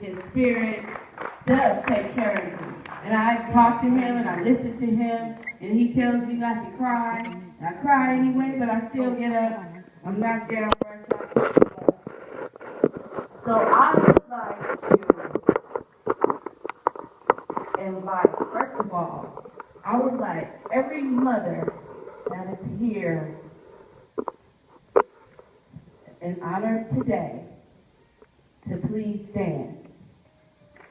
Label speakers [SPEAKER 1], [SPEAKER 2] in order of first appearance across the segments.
[SPEAKER 1] His spirit does take care of me. And I talk to him and I listen to him, and he tells me not to cry. And I cry anyway, but I still get up. I'm knocked down, brush off. So I would like to invite, first of all, I would like every mother that is here and honored today to please stand.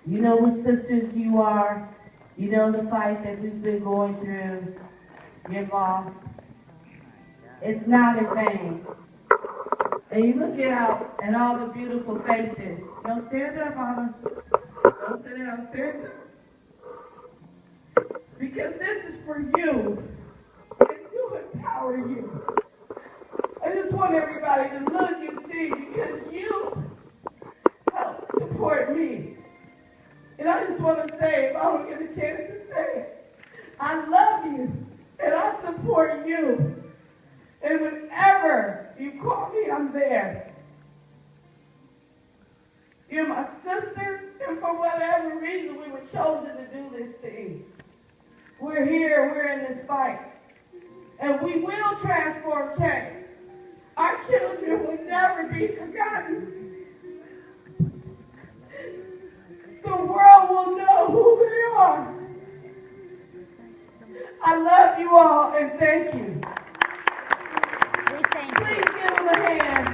[SPEAKER 1] You know which sisters you are. You know the fight that we've been going through. Your loss. It's not in vain. And you look out at all the beautiful faces. Don't stand up, Anna. Don't sit down, stand up. Because this is for you. It's to empower you. I just want everybody to look and see, because you help support me. And I just want to say, if I don't get a chance to say it, I love you and I support you. And whenever you call me, I'm there. You're my sisters, and for whatever reason we were chosen to do this thing. We're here, we're in this fight. And we will transform change. Our children will never be forgotten. The world will know who they are. I love you all and thank you. Please give them a hand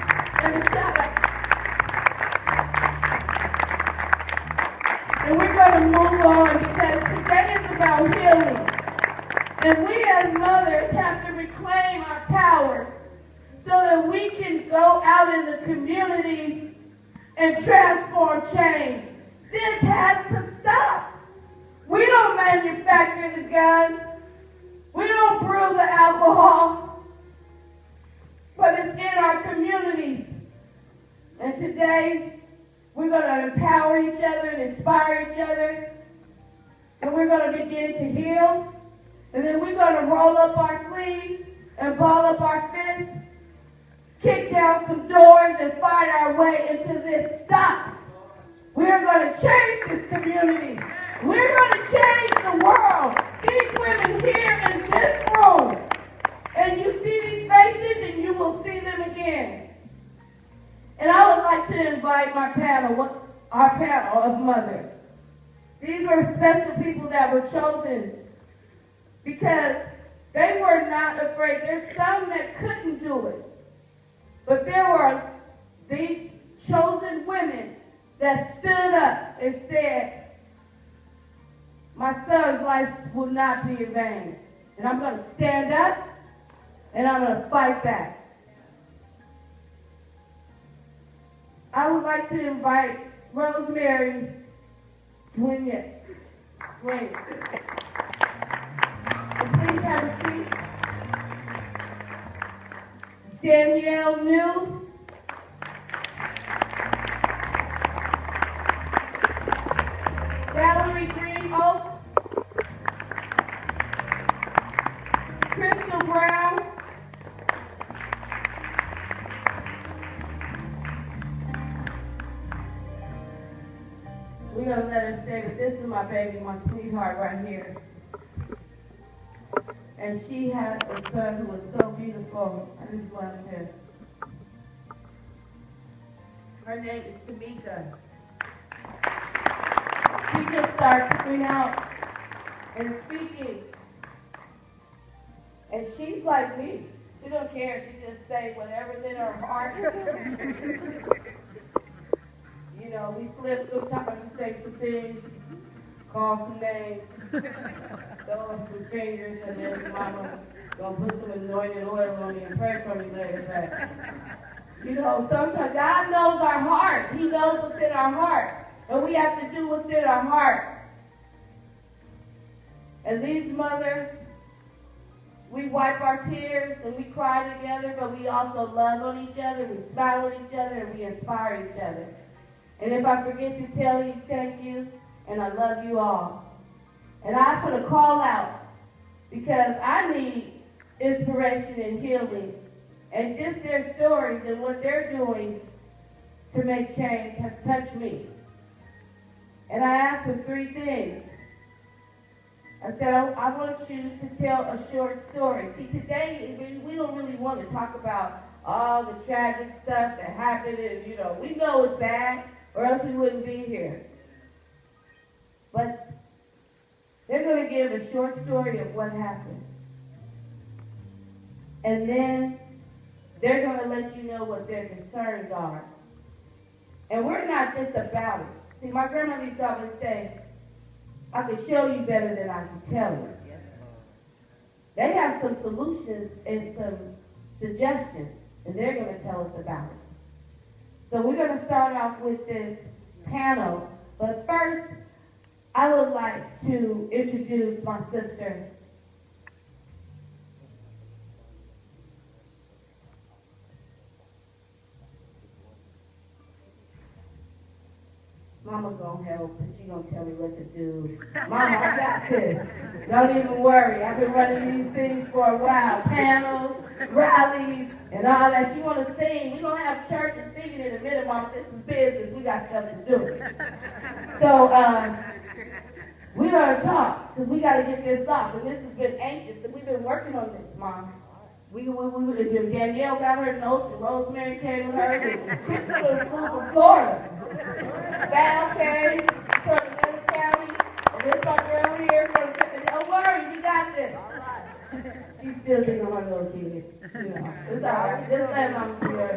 [SPEAKER 1] and a shout out. And we're going to move on because today is about healing. And we as mothers have to reclaim our powers so that we can go out in the community and transform change. This has to stop. We don't manufacture the guns. We don't brew the alcohol. But it's in our communities. And today, we're going to empower each other and inspire each other. And we're going to begin to heal. And then we're going to roll up our sleeves and ball up our fists, kick down some doors, and fight our way until this stops. We're going to change this community. We're going to change the world. These women here in this room, and you see these faces and you will see them again. And I would like to invite our panel of mothers. These were special people that were chosen because they were not afraid. There's some that couldn't do it. But there were these chosen women that stood up and said, my son's life will not be in vain. And I'm going to stand up and I'm going to fight back. I would like to invite Rosemary Dwinette. Please have a seat. Danielle New. Valerie Green Oak. Crystal Brown. We're going to let her stay, but this is my baby, my sweetheart right here. And she had a son who was so beautiful. I just loved him. Her name is Tamika. She just started coming out and speaking. And she's like me. She don't care. She just say whatever's in her heart. You know, we slip sometimes, we say some things, call some names, throw up some fingers, and then mama gonna put some anointed oil on you and pray for me later. But, you know, sometimes God knows our heart. He knows what's in our heart. And we have to do what's in our heart. And these mothers, we wipe our tears and we cry together, but we also love on each other, we smile at each other, and we inspire each other. And if I forget to tell you, thank you, and I love you all. And I put a call out because I need inspiration and healing. And just their stories and what they're doing to make change has touched me. And I asked him 3 things. I said, I want you to tell a short story. See, today, we don't really want to talk about all the tragic stuff that happened, and, you know, we know it's bad, or else we wouldn't be here. But they're going to give a short story of what happened. And then they're going to let you know what their concerns are. And we're not just about it. See, my grandmother used to always say, I can show you better than I can tell you. They have some solutions and some suggestions, and they're going to tell us about it. So we're going to start off with this panel, but first, I would like to introduce my sister. Mama gonna help, and she gonna tell me what to do. Mama, I got this. Don't even worry. I've been running these things for a while. Panels, rallies, and all that. She wanna sing. We're gonna have church and singing in a minute, Mama. This is business. We got stuff to do. So, we're gonna talk, because we gotta get this off. And this has been anxious, and we've been working on this, Mom. Danielle got her notes, and Rosemary came with her, and Crystal flew from Florida. Val came from another county, and this my girl here from, don't worry, we got this. She's still thinking her little kid. You know, it's all right. Just let Mama do her.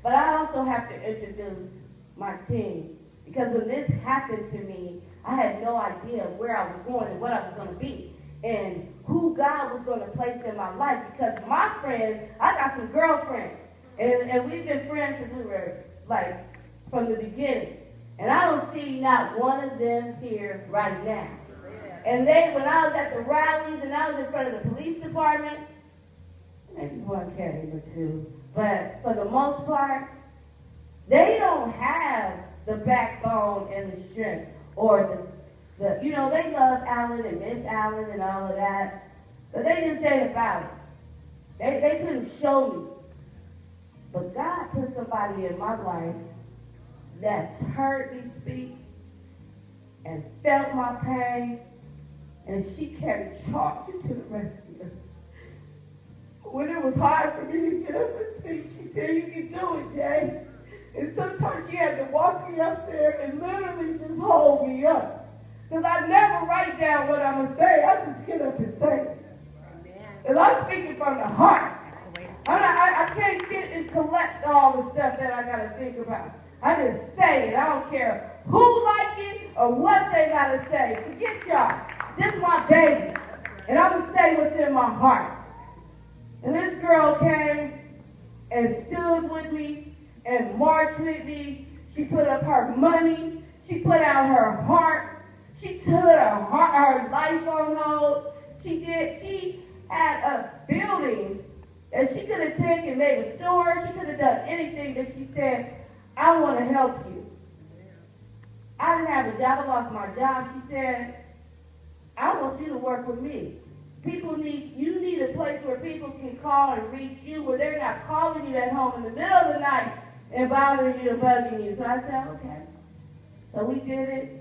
[SPEAKER 1] But I also have to introduce my team, because when this happened to me, I had no idea where I was going and what I was going to be, and who God was going to place in my life. Because my friends, I got some girlfriends, and we've been friends since we were, like, from the beginning. And I don't see not one of them here right now. And when I was at the rallies and I was in front of the police department, maybe one came or two, but for the most part, they don't have the backbone and the strength, or the you know, they love Allen and Miss Allen and all of that, but they just ain't about it. They couldn't show me. But God put somebody in my life that's heard me speak and felt my pain, and she carried charge into the rescue. When it was hard for me to get up and speak, she said, "You can do it, Jay." And sometimes she had to walk me up there and literally just hold me up. Because I never write down what I'm going to say. I just get up and say it. Because I'm speaking from the heart. I can't get and collect all the stuff that I got to think about. I just say it. I don't care who like it or what they got to say. Forget y'all. This is my baby. And I'm going to say what's in my heart. And this girl came and stood with me and marched with me. She put up her money. She put out her heart. She took her life on hold. She had a building that she could have taken and made a store. She could have done anything, but she said, "I want to help you." I didn't have a job. I lost my job. She said, "I want you to work with me. You need a place where people can call and reach you, where they're not calling you at home in the middle of the night and bothering you and bugging you." So I said, okay. So we did it.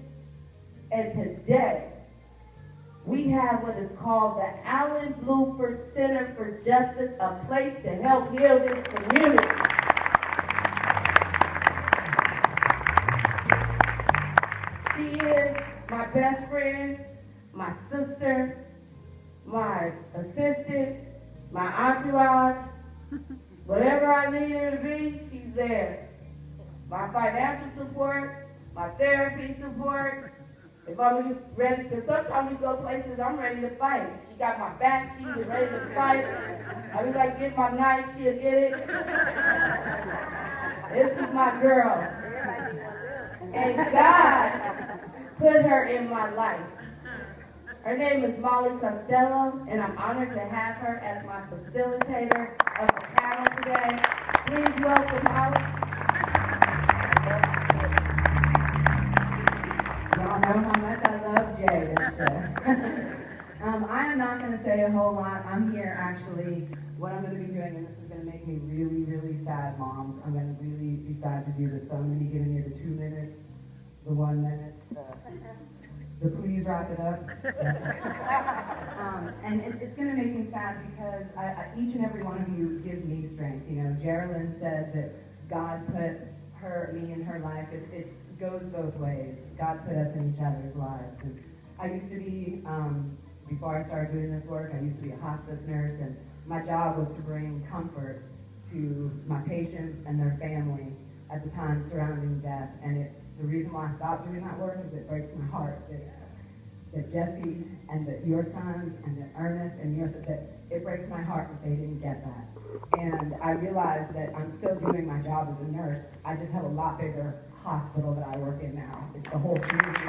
[SPEAKER 1] And today, we have what is called the Allen Blueford Center for Justice, a place to help heal this community. She is my best friend, my sister, my assistant, my entourage. Whatever I need her to be, she's there. My financial support, my therapy support. If I'm ready to, sometimes we go places, I'm ready to fight. She got my back, she is ready to fight. I be like, get my knife, she'll get it. This is my girl. And God put her in my life. Her name is Molly Costello, and I'm honored to have her as my facilitator of the panel today. Please welcome Molly.
[SPEAKER 2] Y'all know how much I love Jay, don't you? I am not going to say a whole lot. I'm here actually, what I'm going to be doing, and this is going to make me really, really sad, moms. I'm going to really be sad to do this, but I'm going to be giving you the 2-minute please wrap it up. And it's going to make me sad because each and every one of you give me strength. You know, Geraldine said that God put me in her life. It goes both ways. God put us in each other's lives. And I used to be, before I started doing this work, I used to be a hospice nurse, and my job was to bring comfort to my patients and their family at the time surrounding death. And the reason why I stopped doing that work is it breaks my heart that Jesse and that your sons and that Ernest and yours, that it breaks my heart that they didn't get that. And I realized that I'm still doing my job as a nurse. I just have a lot bigger hospital that I work in now. It's the whole community.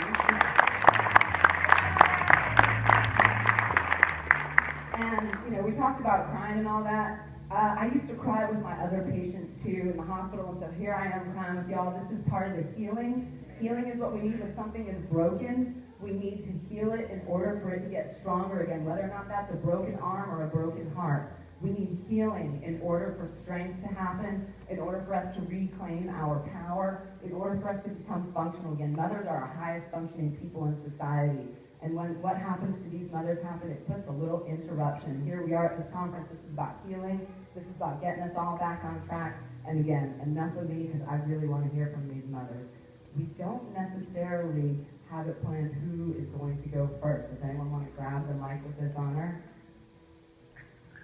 [SPEAKER 2] And, you know, we talked about crying and all that. I used to cry with my other patients too in the hospital, and so here I am crying with y'all. This is part of the healing. Healing is what we need when something is broken. We need to heal it in order for it to get stronger again, whether or not that's a broken arm or a broken heart. We need healing in order for strength to happen, in order for us to reclaim our power, in order for us to become functional again. Mothers are our highest functioning people in society. And when what happens to these mothers happen, it puts a little interruption. Here we are at this conference. This is about healing. This is about getting us all back on track. And again, enough of me, because I really want to hear from these mothers. We don't necessarily have it planned who is going to go first. Does anyone want to grab the mic with this honor?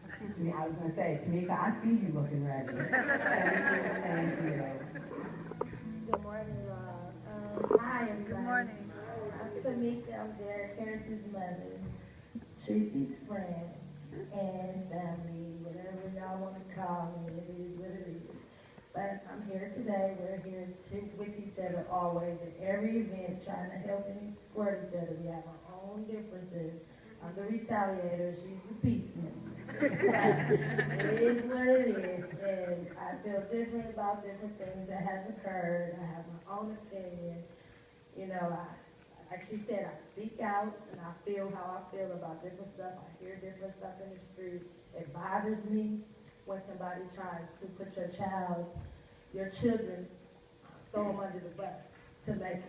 [SPEAKER 2] I was going to say, Tamika, I see you looking ready. Thank you.
[SPEAKER 3] Good morning, Rob. Hi, everybody.
[SPEAKER 4] Good morning.
[SPEAKER 3] I'm Tamika. I'm Derek Harris's mother, Tracy's friend, and family, whatever y'all want to call me. It is what it is. But I'm here today. We're here with each other always at every event, trying to help and support each other. We have our own differences. I'm the retaliator. She's the peacemaker. It is what it is, and I feel different about different things that has occurred. I have my own opinion. You know, like she said, I speak out, and I feel how I feel about different stuff. I hear different stuff in the street. It bothers me when somebody tries to put your children, throw them under the bus to make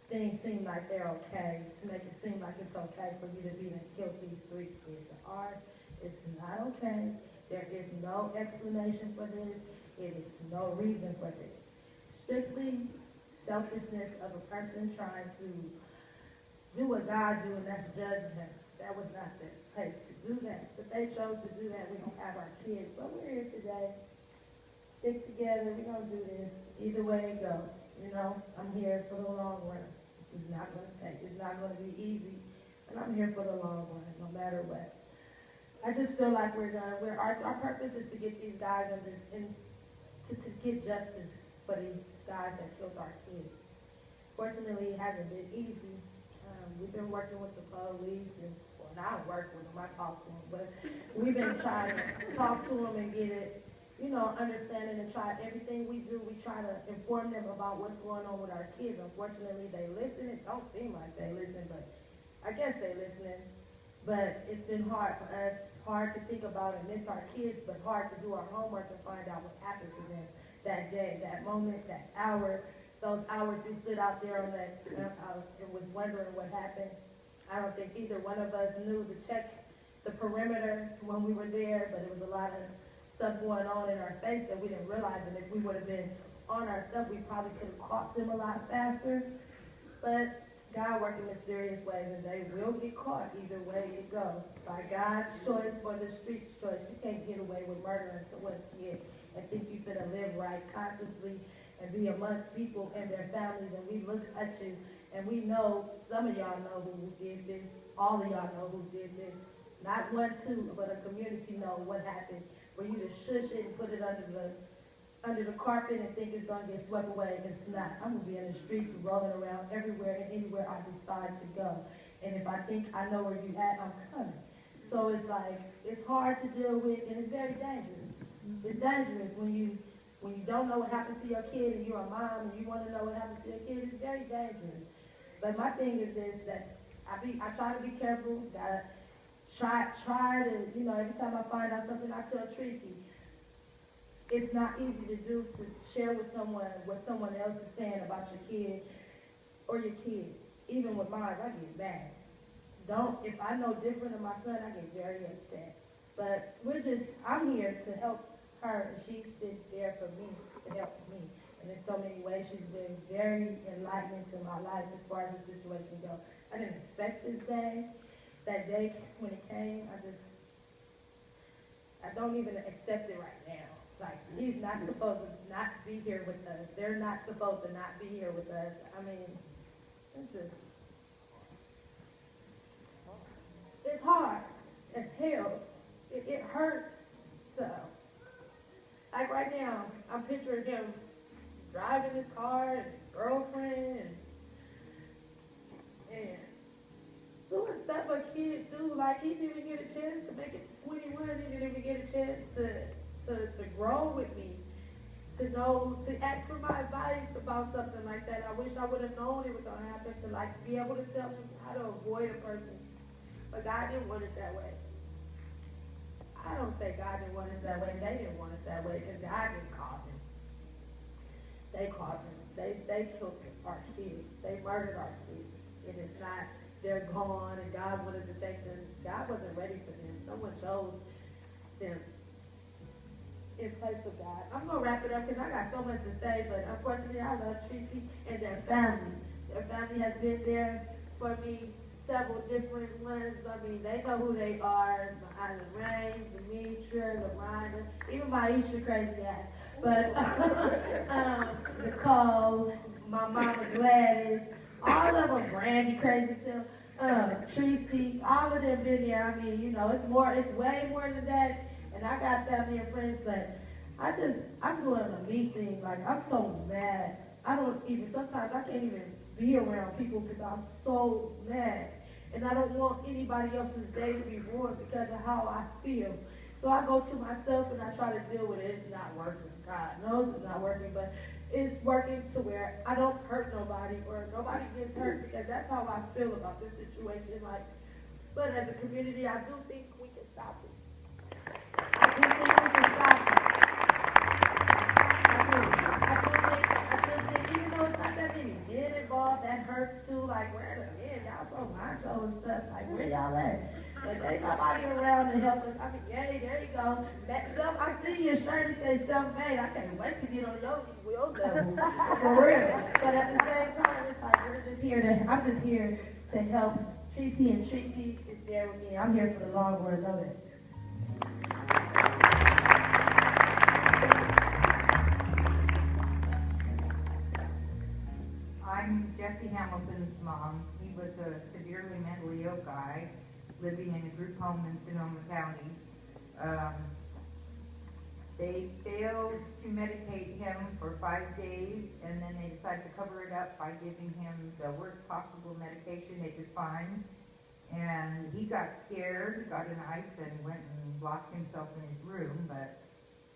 [SPEAKER 3] things seem like they're okay, to make it seem like it's okay for you to be and kill these 3 kids. It's not okay. There is no explanation for this. It is no reason for this. Strictly selfishness of a person trying to do what God do, and that's judge them. That was not the place to do that. If they chose to do that, we don't have our kids. But we're here today. Stick together. We're going to do this. Either way it goes. You know, I'm here for the long run. This is not going to take. It's not going to be easy. And I'm here for the long run, no matter what. I just feel like our purpose is to get these guys to get justice for these guys that killed our kids. Fortunately, it hasn't been easy. We've been working with the police, and not work with them, I talk to them, but we've been trying to talk to them and get it, you know, understanding, and try everything we do. We try to inform them about what's going on with our kids. Unfortunately, they listen. It don't seem like they listen, but I guess they listening. But it's been hard for us, hard to think about and miss our kids, but hard to do our homework and find out what happened to them that day, that moment, that hour, those hours we stood out there on that and was wondering what happened. I don't think either one of us knew to check the perimeter when we were there, but there was a lot of stuff going on in our face that we didn't realize, and if we would have been on our stuff, we probably could have caught them a lot faster. But God worked in mysterious ways, and they will get caught either way it goes. By God's choice or the street's choice, you can't get away with murdering someone's kid and think you finna live right consciously and be amongst people and their families, and we look at you, and we know, some of y'all know who did this, all of y'all know who did this. Not one, two, but a community know what happened. For you to shush it and put it under the carpet and think it's gonna get swept away, it's not. I'm gonna be in the streets rolling around everywhere and anywhere I decide to go. And if I think I know where you at, I'm coming. So it's like, it's hard to deal with, and it's very dangerous. It's dangerous when you don't know what happened to your kid and you're a mom and you want to know what happened to your kid. It's very dangerous. But my thing is this, that I try to be careful. Gotta try to, you know, every time I find out something, I tell Tracy, it's not easy to share with someone what someone else is saying about your kid or your kids. even with mine, I get mad. If I know different of my son, I get very upset. But I'm here to help her, and she's been there for me, to help me. And in so many ways, she's been very enlightening to my life as far as the situation goes. I didn't expect this day. That day when it came, I don't even accept it right now. Like, he's not supposed to not be here with us. They're not supposed to not be here with us. I mean, it's hard. It's hell. It hurts. So, like right now, I'm picturing him driving his car and his girlfriend and doing stuff a kids do. Like, he didn't even get a chance to make it to 21. He didn't even get a chance to grow with me, to ask for my advice about something like that. I wish I would have known it was going to happen, to like be able to tell him how to avoid a person. But God didn't want it that way. I don't say God didn't want it that way. They didn't want it that way because God didn't call him. They called him. They killed our kids. They murdered our kids. And it's not, they're gone and God wanted to take them. God wasn't ready for them. Someone chose them in place of God. I'm going to wrap it up because I got so much to say, but unfortunately I love Tracy and their family. Their family has been there for me, several different ones. I mean, they know who they are. Island Rain, Demetra, LaRonda, even Maisha, crazy ass. But Nicole, my mama Gladys, all of them, Brandy, crazy too. Tracy, all of them been there. I mean, it's way more than that. And I got family and friends, but I'm doing a me thing. Like, I'm so mad. Sometimes I can't even be around people because I'm so mad. And I don't want anybody else's day to be ruined because of how I feel. So I go to myself and I try to deal with it. It's not working. God knows it's not working, but it's working to where I don't hurt nobody or nobody gets hurt because that's how I feel about this situation. Like, but as a community, I do think we can stop it. I do think we can stop it. I do think, even though it's not that many men involved, that hurts too. Like, where are the men? Y'all so macho and stuff. Like, where y'all at? But ain't nobody around to help us. I mean, yay, there you go. I see your shirt, it says self-made. I can't wait to get on your wheel level. For real. But at the same time, it's like, I'm just here to help Tracy, and Tracy is there with me. I'm here for the long run of it.
[SPEAKER 4] I'm Jesse Hamilton's mom. He was a severely mentally ill guy living in a group home in Sonoma County. They failed to medicate him for 5 days, and then they decided to cover it up by giving him the worst possible medication they could find. And he got scared, got a knife, and went and locked himself in his room. But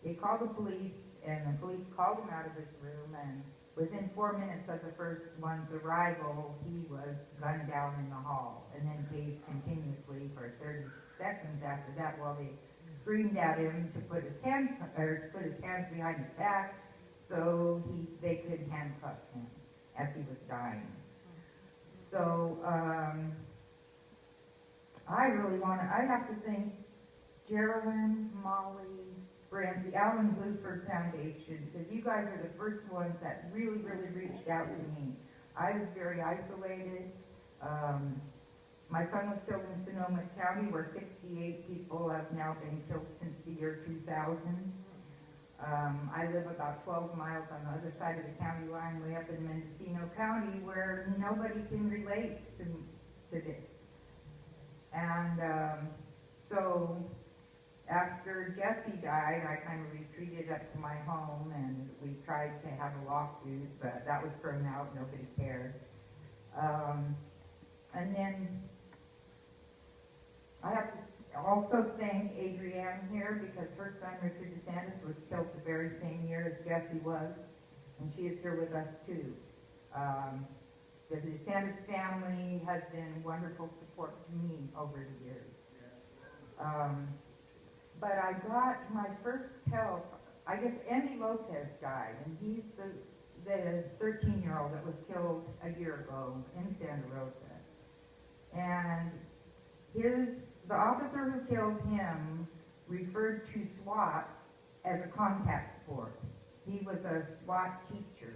[SPEAKER 4] they called the police, and the police called him out of his room, and within 4 minutes of the first one's arrival, he was gunned down in the hall, and then tased continuously for 30 seconds after that while they screamed at him to put his hands behind his back so they could handcuff him as he was dying. So I have to thank Geraldine, Molly, Brent, the Allen Blueford Foundation, because you guys are the first ones that really, really reached out to me. I was very isolated. My son was killed in Sonoma County, where 68 people have now been killed since the year 2000. I live about 12 miles on the other side of the county line, way up in Mendocino County, where nobody can relate to this. And so after Jesse died, I kind of retreated up to my home, and we tried to have a lawsuit, but that was thrown out. Nobody cared. And then I have to also thank Adrienne here, because her son, Richard DeSantis, was killed the very same year as Jesse was, and she is here with us too. The DeSantis family has been wonderful support to me over the years. But I got my first help, I guess Andy Lopez died, and he's the 13-year-old that was killed a year ago in Santa Rosa. And the officer who killed him referred to SWAT as a contact sport. He was a SWAT teacher.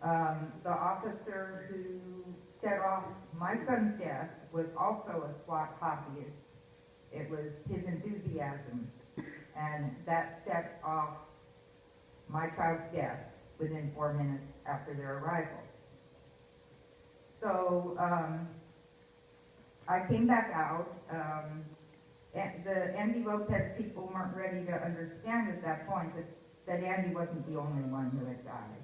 [SPEAKER 4] The officer who set off my son's death was also a SWAT hobbyist. It was his enthusiasm, and that set off my child's death within 4 minutes after their arrival. So I came back out. The Andy Lopez people weren't ready to understand at that point that Andy wasn't the only one who had died.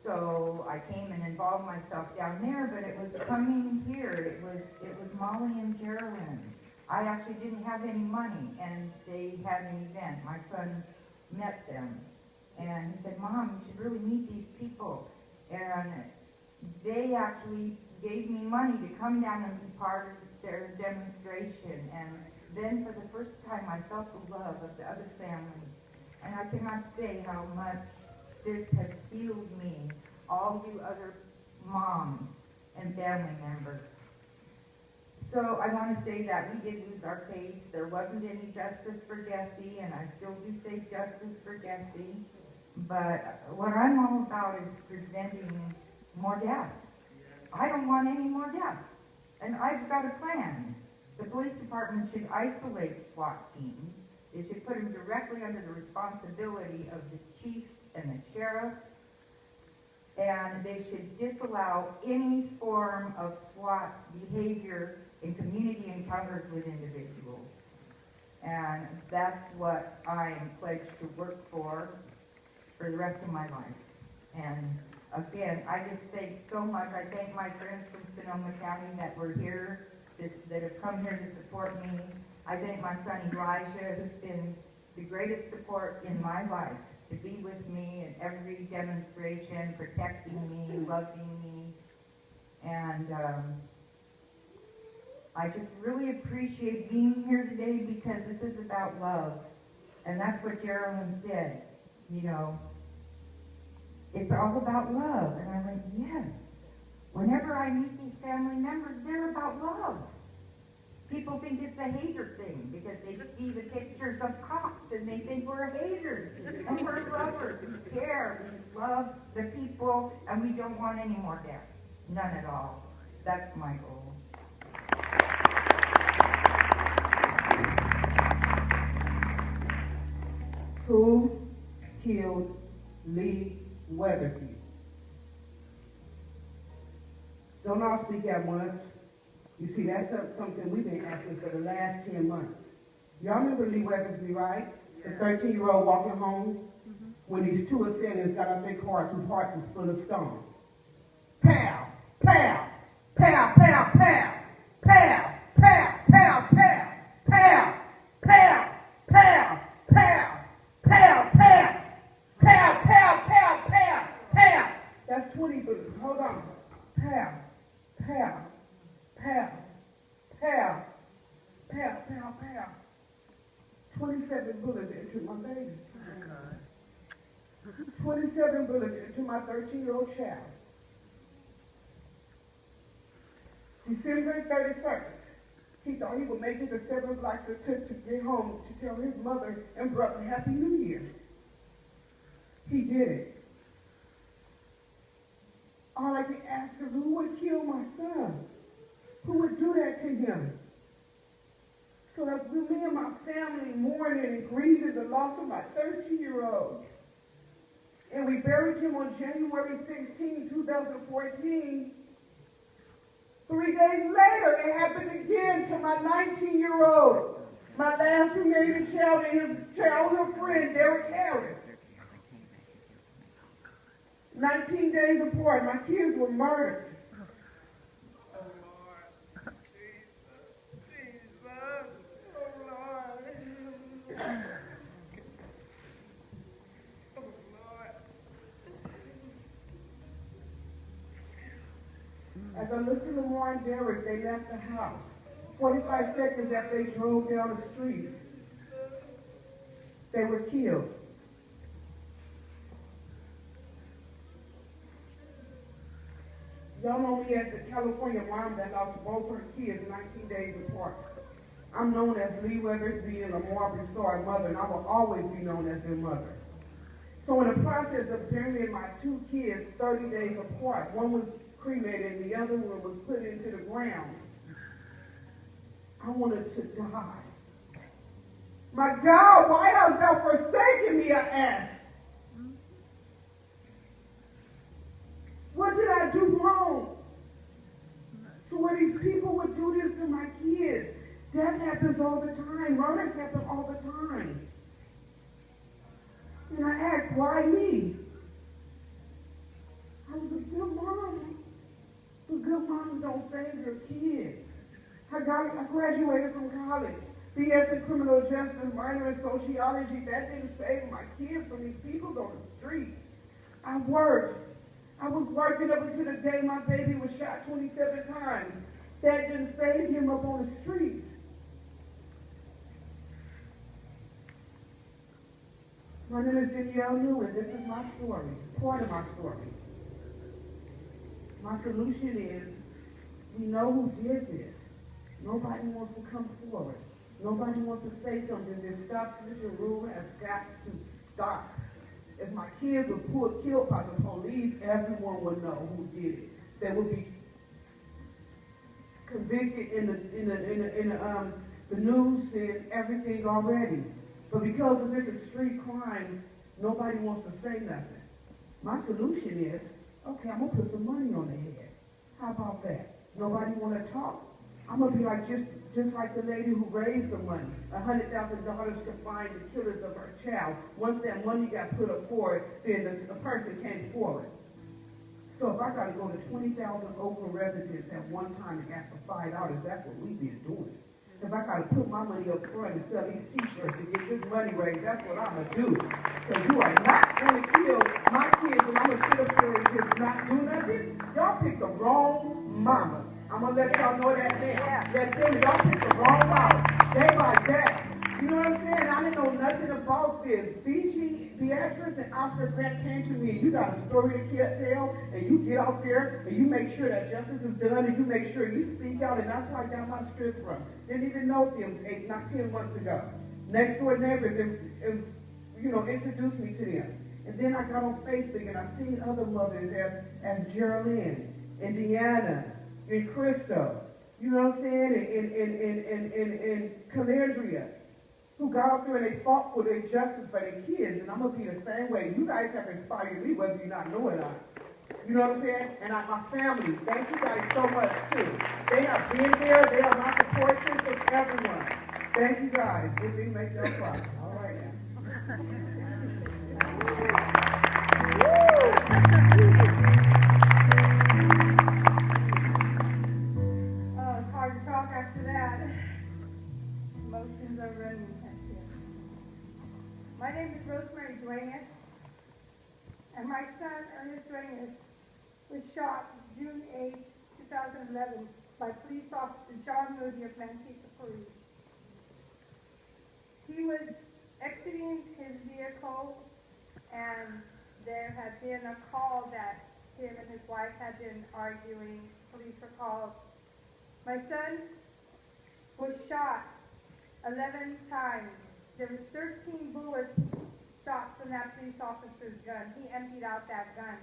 [SPEAKER 4] So I came and involved myself down there, but it was coming here. It was Molly and Geraldine. I actually didn't have any money, and they had an event. My son met them, and he said, "Mom, you should really meet these people." And they actually gave me money to come down and be part of their demonstration. And then for the first time, I felt the love of the other families. And I cannot say how much this has fueled me, all you other moms and family members. So I want to say that we did lose our case. There wasn't any justice for Jesse, and I still do say justice for Jesse. But what I'm all about is preventing more death. I don't want any more death. And I've got a plan. The police department should isolate SWAT teams. They should put them directly under the responsibility of the chiefs and the sheriff. And they should disallow any form of SWAT behavior in community encounters with individuals. And that's what I am pledged to work for the rest of my life. And again, I just thank so much. I thank my friends from Sonoma County that were here, that have come here to support me. I thank my son Elijah, who's been the greatest support in my life, to be with me at every demonstration, protecting me, loving me. And I just really appreciate being here today, because this is about love. And that's what Geraldine said, you know. It's all about love. And I went, yes. Whenever I meet these family members, they're about love. People think it's a hater thing because they see the pictures of cops and they think we're haters. And we're lovers. We care. We love the people, and we don't want any more death. None at all. That's my goal.
[SPEAKER 5] Who killed Lee Weathersby? Don't all speak at once. You see, that's something we've been asking for the last 10 months. Y'all remember Lee Weathersby, right? The 13-year-old walking home when these two assailants got out their cars whose heart was full of stone. Pow, pow, pow, pow, pow, pow, pow, pow, pow, pow, pow, pow, pow, pow, pow, pow, pow, pow, pow, pow. That's 20 bullets. Hold on. Pow, pow, pow, pow, pow, pow, pow. 27 bullets into my baby. 27 bullets into my 13-year-old child. December 31st, he thought he would make it the 7 blocks it took to get home to tell his mother and brother Happy New Year. He did it. All I can ask is, who would kill my son? Who would do that to him? So as me and my family mourning and grieving the loss of my 13-year-old, and we buried him on January 16, 2014, 3 days later, it happened again to my 19-year-old, my last remaining child and his childhood friend, Derek Harris. 19 days apart, my kids were murdered. Oh, Lord. Jesus. Oh, Lord. Oh, Lord. As I looked in Lamar and Derek, they left the house. 45 seconds after they drove down the streets, they were killed. Y'all know me as the California mom that lost both her kids 19 days apart. I'm known as Lee Weathersby and Lamar Broussard mother, and I will always be known as their mother. So in the process of burying my two kids 30 days apart, one was cremated and the other one was put into the ground, I wanted to die. My God, why hast thou forsaken me, I asked. What did I do wrong? To where these people would do this to my kids. Death happens all the time. Murders happen all the time. And I asked, why me? I was a good mom. But good moms don't save their kids. I graduated from college. BS in criminal justice, minor in sociology. That didn't save my kids from these people on the streets. I worked. I was working up until the day my baby was shot 27 times. That didn't save him up on the streets. My name is Danielle New, and this is my story, part of my story. My solution is, we know who did this. Nobody wants to come forward. Nobody wants to say something. This stop snitching rule has got to stop. If my kids were killed by the police, everyone would know who did it. They would be convicted in the news and everything already. But because this is street crimes, nobody wants to say nothing. My solution is, okay, I'm gonna put some money on their head. How about that? Nobody wanna talk? I'm gonna be like just like the lady who raised the money, $100,000 to find the killers of her child. Once that money got put up forward, then the person came forward. So if I got to go to 20,000 Oakland residents at one time and ask for $5, that's what we've been doing. If I got to put my money up front and sell these T-shirts to get this money raised, that's what I'm going to do. Because you are not going to kill my kids and I'm going to sit up here and just not do nothing. Y'all picked the wrong mama. I'm going to let y'all know that now. That thing, y'all picked the wrong mama. Day by day. You know what I'm saying? I didn't know nothing about this. Beatrice and Oscar Grant came to me. You got a story to tell, and you get out there, and you make sure that justice is done, and you make sure you speak out, and that's where I got my strength from. Didn't even know them 10 months ago. Next door neighbors, introduced me to them. And then I got on Facebook, and I seen other mothers as Geraldine, and Deanna, and Crystal, you know what I'm saying, and Calandria, who got out there and they fought for their justice for their kids, and I'm going to be the same way. You guys have inspired me, whether you not know it or not. You know what I'm saying? And my family, thank you guys so much, too. They have been there. They are my support system, everyone. Thank you guys. Let me make that proud. All right now.
[SPEAKER 6] Oh, it's hard to talk after that. Emotions are running. My name is Rosemary Duenas, and my son, Ernest Duenas, was shot June 8, 2011 by police officer John Moody of Manteca, Peru. He was exiting his vehicle, and there had been a call that him and his wife had been arguing. Police were called. My son was shot 11 times. There was 13 bullets shot from that police officer's gun. He emptied out that gun.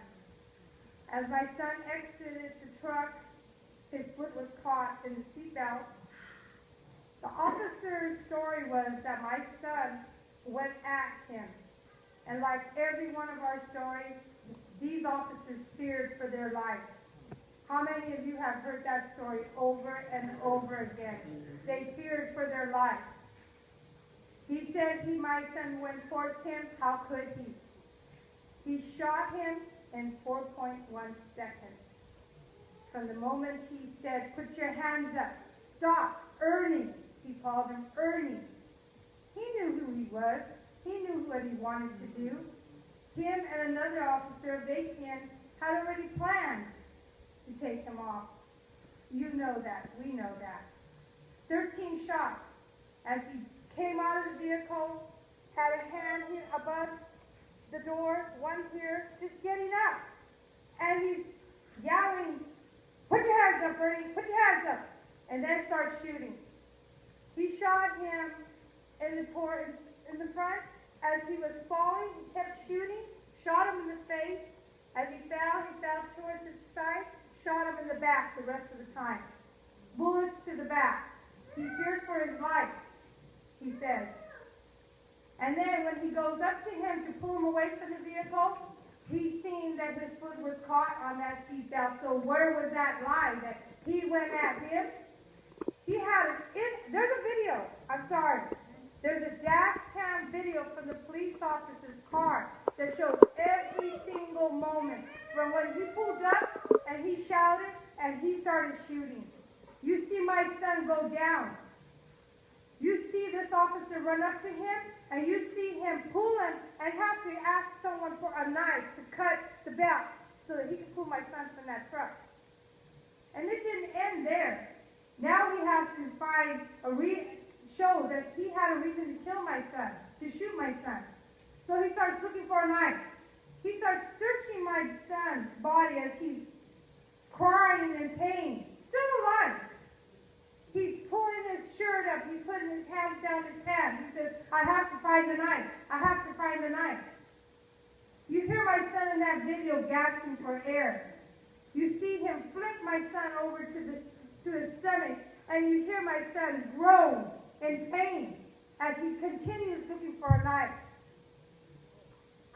[SPEAKER 6] As my son exited the truck, his foot was caught in the seatbelt. The officer's story was that my son went at him. And like every one of our stories, these officers feared for their life. How many of you have heard that story over and over again? They feared for their life. He said my son went towards him. How could he? He shot him in 4.1 seconds. From the moment he said, put your hands up, stop, Ernie. He called him Ernie. He knew who he was. He knew what he wanted to do. Him and another officer, Vakian, had already planned to take him off. You know that. We know that. 13 shots. As he came out of the vehicle, had a hand here above the door, one here, just getting up. And he's yelling, and then starts shooting. He shot him in the front. As he was falling, he kept shooting, shot him in the face. As he fell towards his side, shot him in the back the rest of the time. Bullets to the back. He feared for his life, he said. And then when he goes up to him to pull him away from the vehicle, he's seen that his foot was caught on that seatbelt. So where was that lie that he went at him? He had there's a video, I'm sorry. There's a dash cam video from the police officer's car that shows every single moment from when he pulled up and he shouted and he started shooting. You see my son go down. You see this officer run up to him and you see him pull him and have to ask someone for a knife to cut the belt so that he can pull my son from that truck. And it didn't end there. Now he has to find show that he had a reason to kill my son, to shoot my son. So he starts looking for a knife. He starts searching my son's body as he's crying in pain, still alive. He's pulling his shirt up. He's putting his hands down his pants. He says, I have to find the knife. I have to find the knife. You hear my son in that video gasping for air. You see him flip my son over to his stomach, and you hear my son groan in pain as he continues looking for a knife.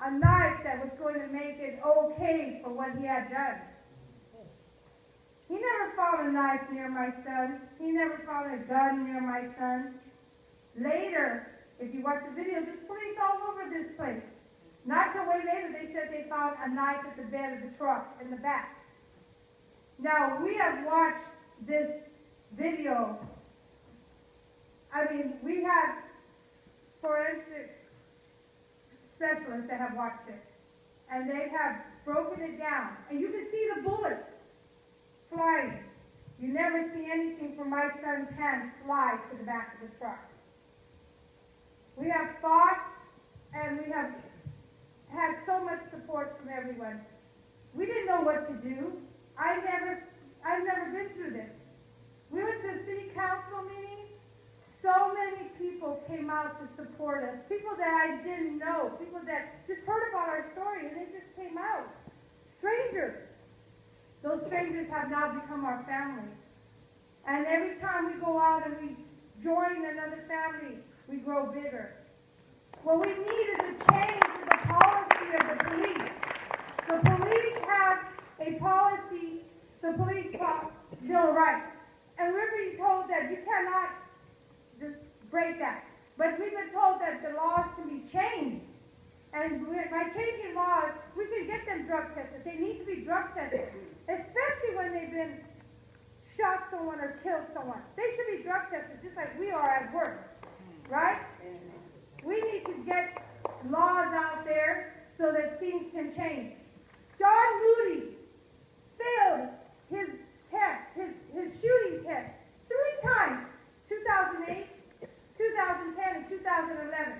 [SPEAKER 6] A knife that was going to make it okay for what he had done. He never found a knife near my son. He never found a gun near my son. Later, if you watch the video, there's police all over this place. Not till way later, they said they found a knife at the bed of the truck in the back. Now, we have watched this video. I mean, we have forensic specialists that have watched it. And they have broken it down. And you can see the bullets flying. You never see anything from my son's hand fly to the back of the truck. We have fought, and we have had so much support from everyone. We didn't know what to do. I've never been through this. We went to a city council meeting. So many people came out to support us. People that I didn't know. People that just heard about our story, and they just came out. Strangers. Those strangers have now become our family. And every time we go out and we join another family, we grow bigger. What we need is a change in the policy of the police. The police have a policy, the police Bill of Rights. And we're being told that you cannot just break that. But we've been told that the laws can be changed. And by changing laws, we can get them drug tested. They need to be drug tested. Especially when they've been shot someone or killed someone. They should be drug tested just like we are at work. Right? We need to get laws out there so that things can change. John Moody failed his test, his shooting test 3 times. 2008, 2010, and 2011.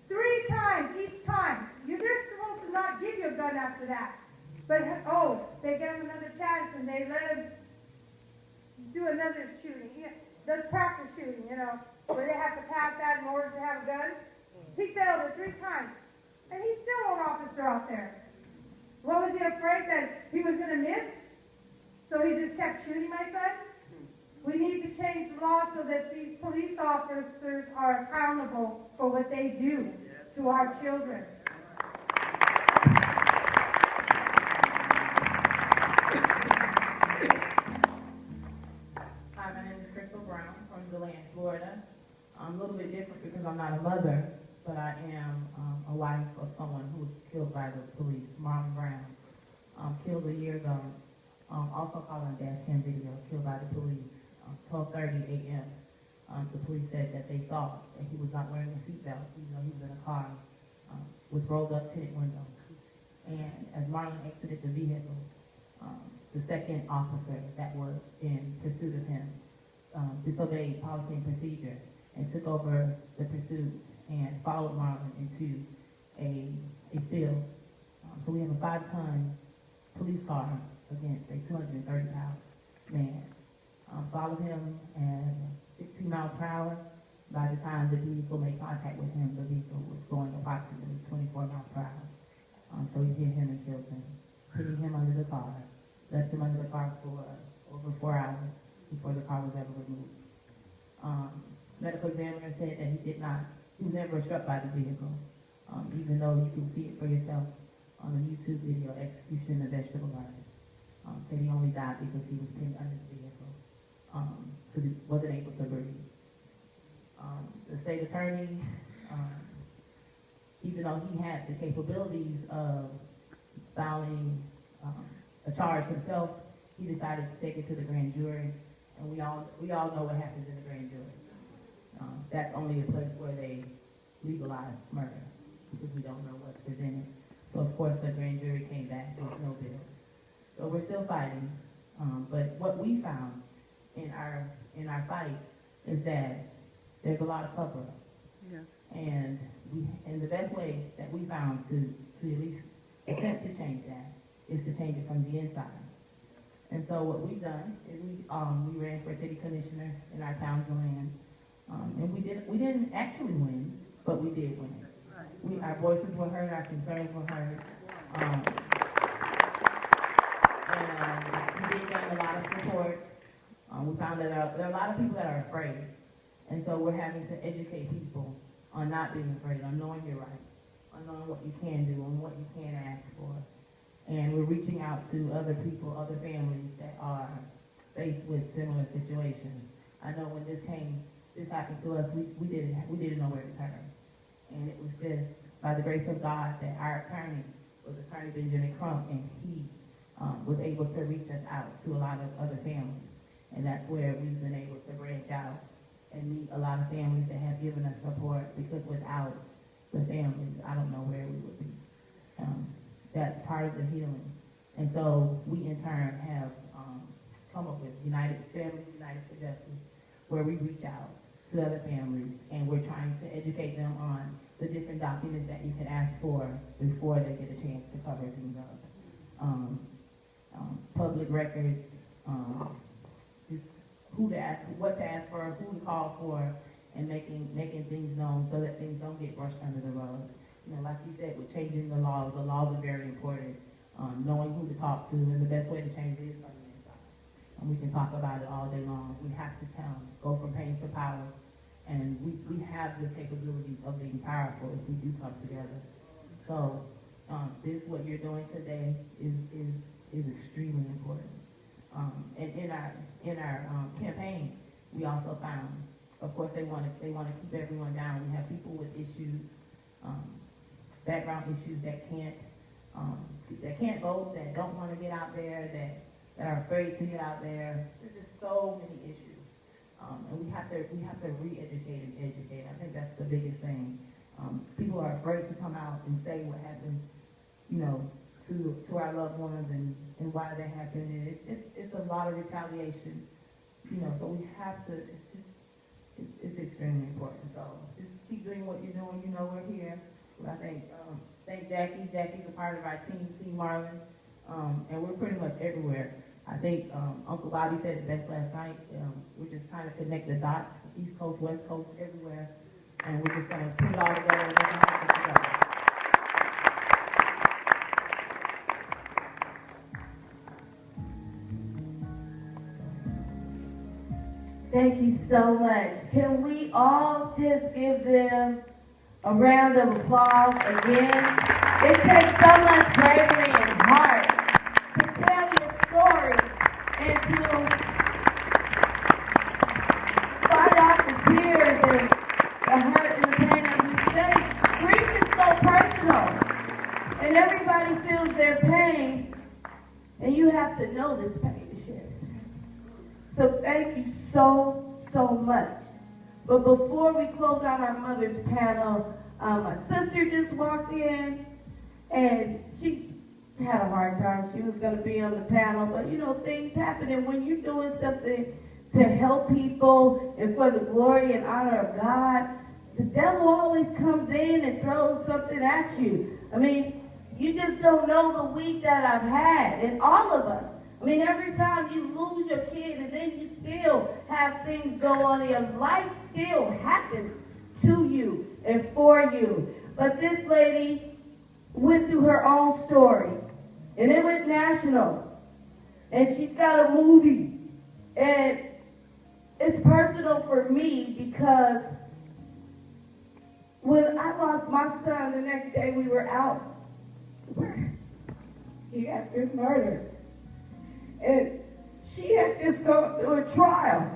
[SPEAKER 6] 3 times each time. They're supposed to not give you a gun after that. But, they gave him another chance and they let him do another shooting. The practice shooting, where they have to pass that in order to have a gun. He failed it 3 times. And he's still an officer out there. What was he afraid that he was going to miss? So he just kept shooting my son? We need to change the law so that these police officers are accountable for what they do to our children.
[SPEAKER 7] Hi, my name is Crystal Brown from DeLand, Florida. I'm a little bit different because I'm not a mother, but I am a wife of someone who was killed by the police, Marlon Brown, killed a year ago, also caught on dash cam video, killed by the police. 12:30 a.m. The police said that they saw that he was not wearing a seatbelt, even though he was in a car with rolled up tinted windows. And as Marlon exited the vehicle, the second officer that was in pursuit of him disobeyed policy and procedure and took over the pursuit and followed Marlon into a field. So we have a 5-ton police car against a 230-pound man. followed him at 60 miles per hour. By the time the vehicle made contact with him, the vehicle was going approximately 24 miles per hour. So he hit him and killed him, putting him under the car, left him under the car for over 4 hours before the car was ever removed. Medical examiner said that he was never struck by the vehicle, even though you can see it for yourself on the YouTube video, Execution of Vegetable Garden. Said he only died because he was pinned under the vehicle, because he wasn't able to breathe. The state attorney, even though he had the capabilities of filing a charge himself, he decided to take it to the grand jury, and we all know what happens in the grand jury. That's only a place where they legalize murder, because we don't know what's presented. So of course the grand jury came back with no bill. So we're still fighting, but what we found in our fight is that there's a lot of cover-up.
[SPEAKER 5] Yes.
[SPEAKER 7] And the best way that we found to at least attempt to change that is to change it from the inside. And so what we've done is we ran for city commissioner in our town, Deland, and we didn't actually win, but we did win. Our voices were heard, our concerns were heard, and we did gain a lot of support. We found that there are a lot of people that are afraid. And so we're having to educate people on not being afraid, on knowing your right, on knowing what you can do and what you can ask for. And we're reaching out to other people, other families that are faced with similar situations. I know when this happened to us, we didn't know where to turn. And it was just by the grace of God that our attorney was Attorney Benjamin Crump, and he was able to reach us out to a lot of other families. And that's where we've been able to branch out and meet a lot of families that have given us support, because without the families, I don't know where we would be. That's part of the healing. And so we in turn have come up with Families United for Justice, where we reach out to other families and we're trying to educate them on the different documents that you can ask for before they get a chance to cover things up. Public records, just what to ask for, who to call for, and making things known so that things don't get brushed under the rug. You know, like you said, with changing the laws are very important. Knowing who to talk to, and the best way to change it is from the inside. And we can talk about it all day long. We have to go from pain to power, and we have the capabilities of being powerful if we do come together. So what you're doing today is extremely important. And in our campaign, we also found, of course, they want to keep everyone down. We have people with issues, background issues that can't vote, that don't want to get out there, that are afraid to get out there. There's just so many issues, and we have to re-educate and educate. I think that's the biggest thing. People are afraid to come out and say what happened, to our loved ones and why that happened. It's a lot of retaliation, so we have to, it's extremely important. So just keep doing what you're doing. You know we're here. I thank Jackie. Jackie's a part of our team Marlin, and we're pretty much everywhere. I think Uncle Bobby said it best last night. We're just trying to connect the dots, East Coast, West Coast, everywhere, and we're just going to put it all together and make it happen together.
[SPEAKER 1] Thank you so much. Can we all just give them a round of applause again? It takes so much bravery and heart to tell your story and to fight off the tears and the hurt and the pain. As we say, grief is so personal, and everybody feels their pain, and you have to know this pain to share. So thank you so much. But before we close out our mother's panel, my sister just walked in, and she's had a hard time. She was going to be on the panel, but things happen, and when you're doing something to help people and for the glory and honor of God, the devil always comes in and throws something at you. I mean, you just don't know the week that I've had, and all of us. I mean, every time you lose your kid and then you still have things go on, your life still happens to you and for you. But this lady went through her own story, and it went national. And she's got a movie, and it's personal for me because when I lost my son, the next day we were out where he had been murdered. And she had just gone through a trial.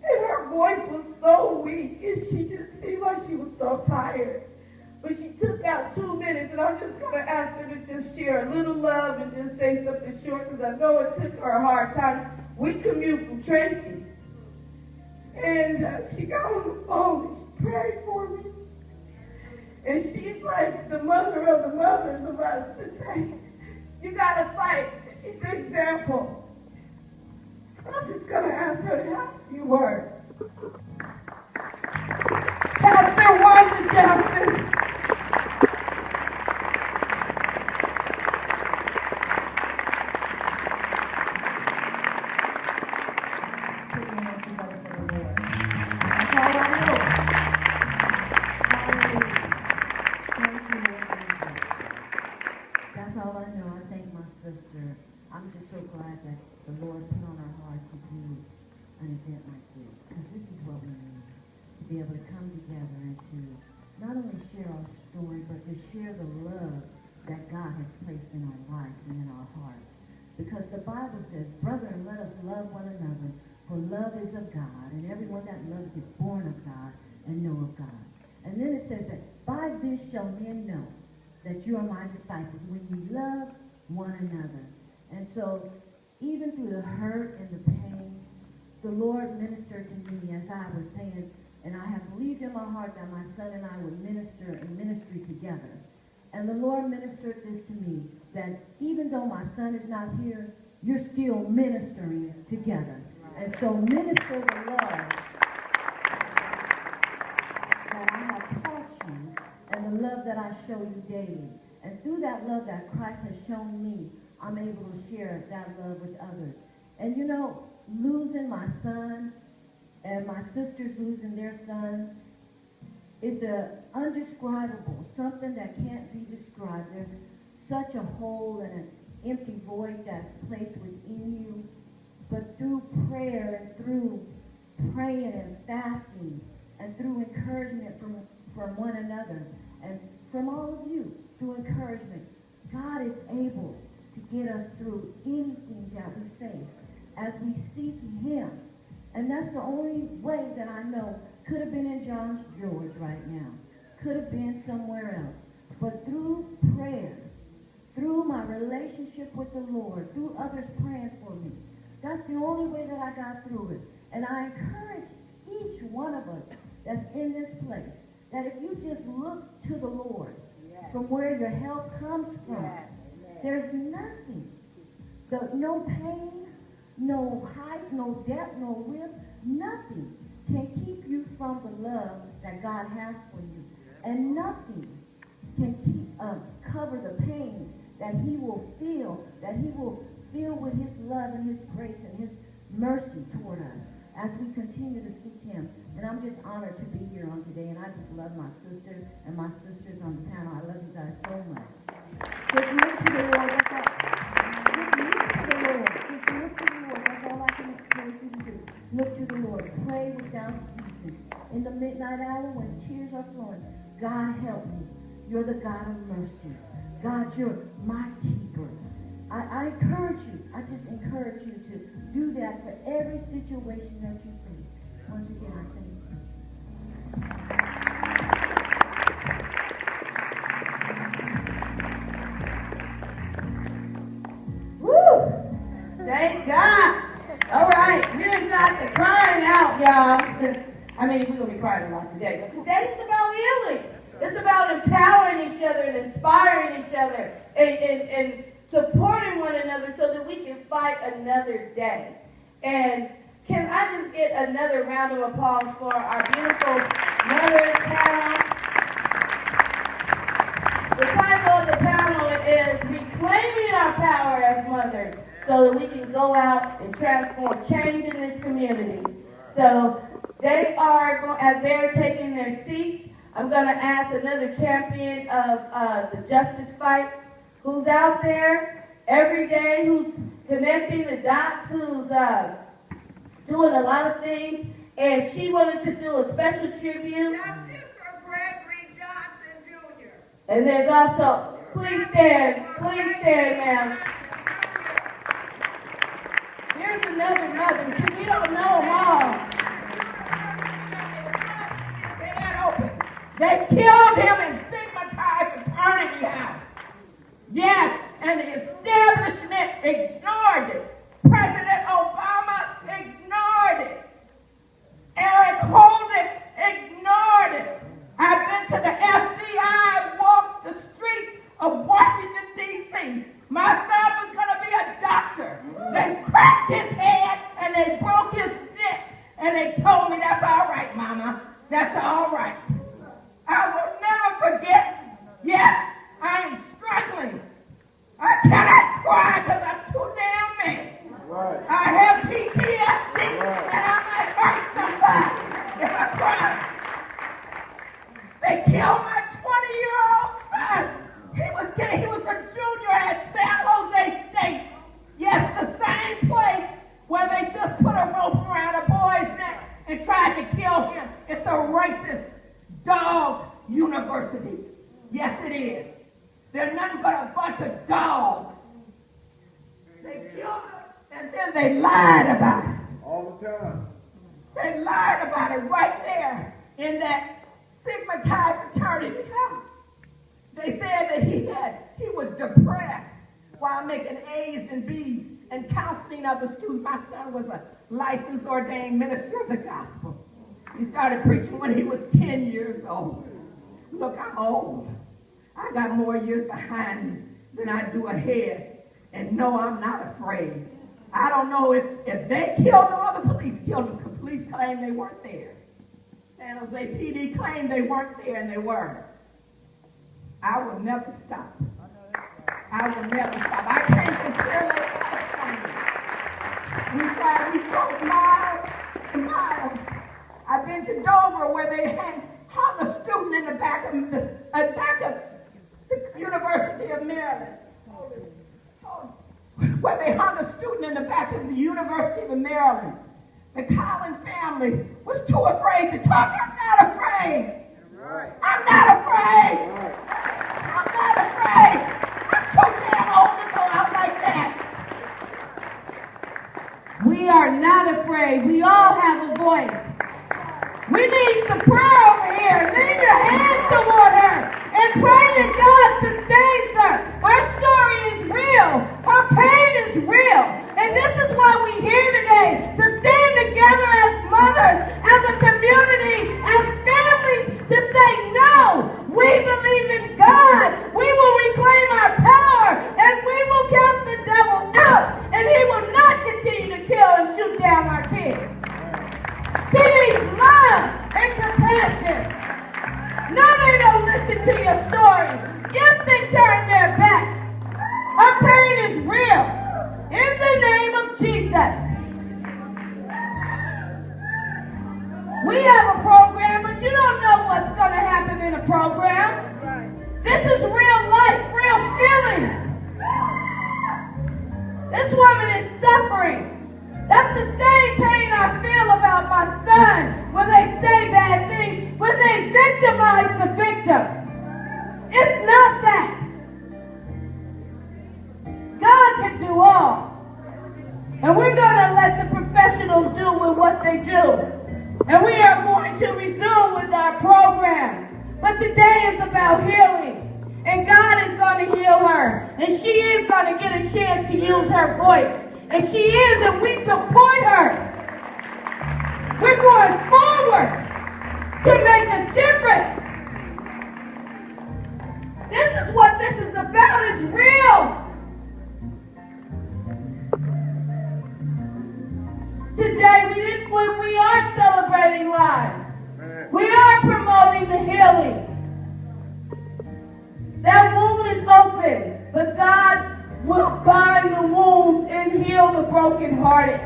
[SPEAKER 1] And her voice was so weak, and she just seemed like she was so tired. But she took out 2 minutes, and I'm just going to ask her to just share a little love and just say something short, because I know it took her a hard time. We commute from Tracy. And she got on the phone, and she prayed for me. And she's like the mother of the mothers of us to say, you got to fight. She's the example. I'm just going to ask her to have a few words. Pastor Wanda Johnson.
[SPEAKER 8] Sister, I'm just so glad that the Lord put on our heart to do an event like this, because this is what we need, to be able to come together and to not only share our story, but to share the love that God has placed in our lives and in our hearts. Because the Bible says, brethren, let us love one another, for love is of God, and everyone that loveth is born of God and know of God. And then it says that, by this shall men know that you are my disciples, when you love one another. And so, even through the hurt and the pain, the Lord ministered to me, as I was saying, and I have believed in my heart that my son and I would minister in ministry together. And the Lord ministered this to me, that even though my son is not here, you're still ministering together. And so minister the love that I have taught you, and the love that I show you daily. And through that love that Christ has shown me, I'm able to share that love with others. And you know, losing my son and my sisters losing their son is undescribable, something that can't be described. There's such a hole and an empty void that's placed within you. But through prayer and through praying and fasting and through encouragement from one another and from all of you, through encouragement, God is able to get us through anything that we face as we seek Him. And that's the only way that I know. Could have been in John's George right now. Could have been somewhere else. But through prayer, through my relationship with the Lord, through others praying for me, that's the only way that I got through it. And I encourage each one of us that's in this place, that if you just look to the Lord, from where your help comes from. There's nothing. No pain, no height, no depth, no width, nothing can keep you from the love that God has for you. And nothing can cover the pain that He will feel with His love and His grace and His mercy toward us as we continue to seek Him. And I'm just honored to be here on today, and I just love my sister and my sisters on the panel. I love you guys so much. Just look to the Lord. That's all. Just look to the Lord. Just look to the Lord. That's all I can encourage you to do. Look to the Lord. Pray without ceasing. In the midnight hour when tears are flowing, God help me. You're the God of mercy. God, you're my keeper. I encourage you. I just encourage you to do that for every situation that you face. Once again, I thank you.
[SPEAKER 1] Woo! Thank God. All right, we done got the crying out, y'all. I mean, we're going to be crying a lot today, but today's about healing. It's about empowering each other and inspiring each other and supporting one another so that we can fight another day. And can I just get another round of applause for our beautiful mothers panel? The title of the panel is Reclaiming Our Power as Mothers. so that we can go out and transform change in this community. So they are, as they're taking their seats, I'm going to ask another champion of the justice fight who's out there every day, who's connecting the dots, who's doing a lot of things, and she wanted to do a special tribute.
[SPEAKER 9] Justice for Gregory Johnson Jr.
[SPEAKER 1] And there's also, please stand, ma'am. Here's another mother. See, we don't know them all.
[SPEAKER 10] They killed him in stigmatized fraternity house. Yes, and the establishment ignored it. President Obama ignored it. Eric Holden ignored it. I've been to the FBI, walked the streets of Washington, D.C. My son was going to be a doctor. They cracked his head and they broke his neck. And they told me, that's all right, Mama. That's all right. I will never forget. Yes, I am struggling. I cannot cry because I'm too damn mad. Right. I have PTSD and I might hurt somebody if I cry. They killed my 20-year-old son. He was a junior at San Jose State. Yes, the same place where they just put a rope around a boy's neck and tried to kill him. It's a racist dog university. Yes, it is. They're nothing but a bunch of dogs. They killed him and then they lied about it.
[SPEAKER 11] All the time.
[SPEAKER 10] They lied about it right there in that Sigma Chi fraternity house. They said that he was depressed while making A's and B's and counseling other students. My son was a licensed ordained minister of the gospel. He started preaching when he was 10 years old. Look, I'm old. I got more years behind me than I do ahead. And no, I'm not afraid. I don't know if they killed him or the police killed him. The police claim they weren't there. San Jose PD claimed they weren't there, and they were. I will never stop. I will never stop. I came from Clear Lake, California. We drove miles and miles. I've been to Dover where they hung a student in the back of the University of Maryland. Where they hung a student in the back of the University of Maryland. The Collin family was too afraid to talk. I'm not afraid. I'm not afraid. I'm not afraid. I'm too damn old to go out like that.
[SPEAKER 1] We are not afraid. We all have a voice. We need some prayer over here. Leave your hands toward her and pray that God sustains her. Her story is real. Her pain is real. And this is why we're here today, to stand together as mothers, as a community, as families, to say, no, we believe in God. We will reclaim our power, and we will cast the devil out, and he will not continue to kill and shoot down our kids. She needs love and compassion. No, they don't listen to your story. Yes, they turn their back. Her pain is real. In the name of Jesus. We have a program, but you don't know what's going to happen in a program. This is real life, real feelings. This woman is suffering. That's the same pain I feel about my son when they say bad things, when they victimize the victim. It's not that. God can do all. And we're going to let the professionals do with what they do. And we are going to resume with our program. But today is about healing. And God is going to heal her. And she is going to get a chance to use her voice. And she is, and we support her. We're going forward to make a difference. This is what this is about. It's real. Today, we are celebrating lives. We are promoting the healing. That wound is open, but God will bind the wounds in here. the brokenhearted.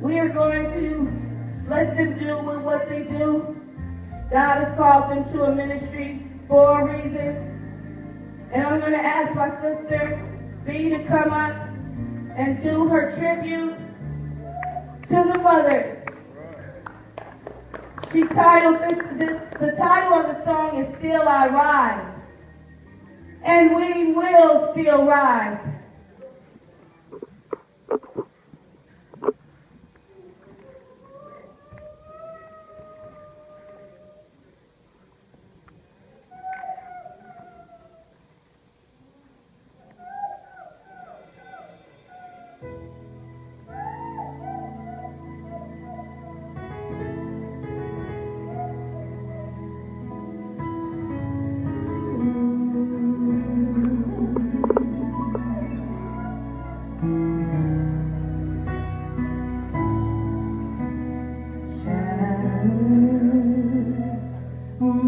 [SPEAKER 1] We are going to let them do with what they do. God has called them to a ministry for a reason. And I'm going to ask my sister B to come up and do her tribute to the mothers. She titled the title of the song is Still I Rise. And we will still rise.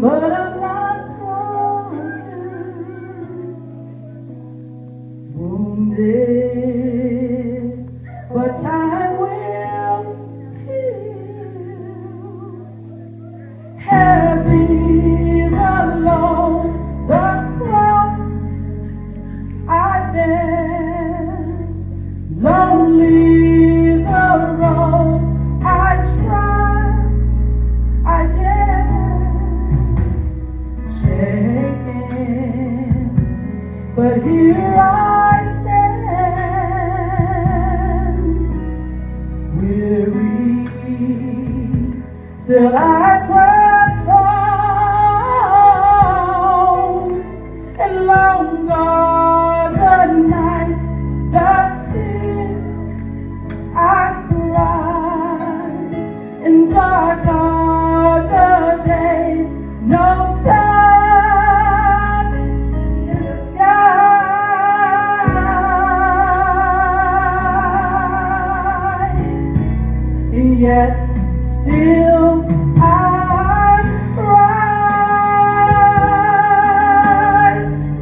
[SPEAKER 10] But I'm not broken, wounded, but time will heal. Heavy the load, the cross I bear, lonely the road I try, I dare. Shaken, but here I stand, weary, still I press on, and long are the nights, the tears I cry, and dark are the days, no sun in the sky, and yet still I rise,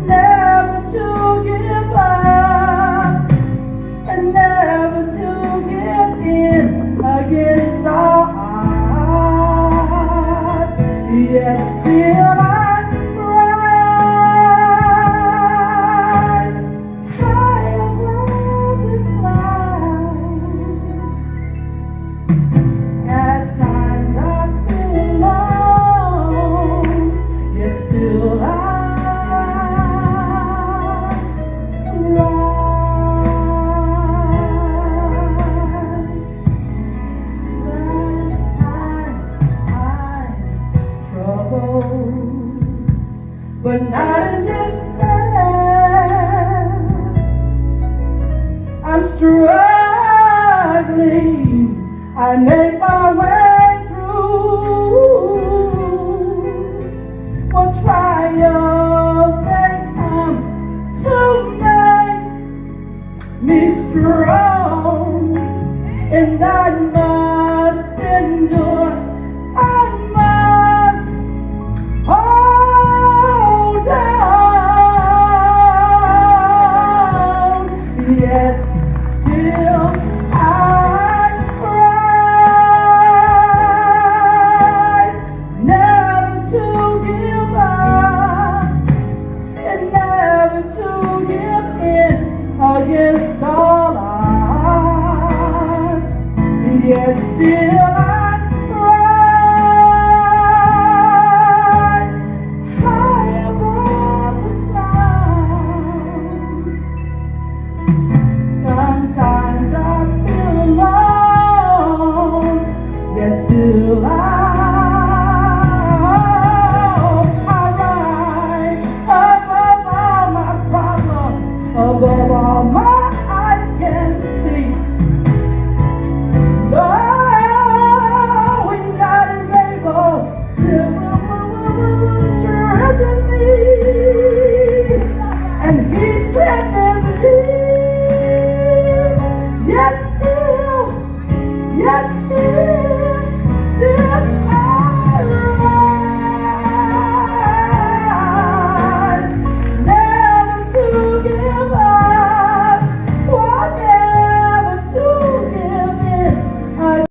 [SPEAKER 10] never to give up, and never to give in against all odds, yet still I rise high above the clouds. At times I feel alone, yet still I rise. Sometimes I'm troubled, but not in despair. I'm struggling, I make my way through. What trials they come to make me strong, and I must endure, I must hold on, yet still I rise, never to give up, and never to give in against all odds, yet still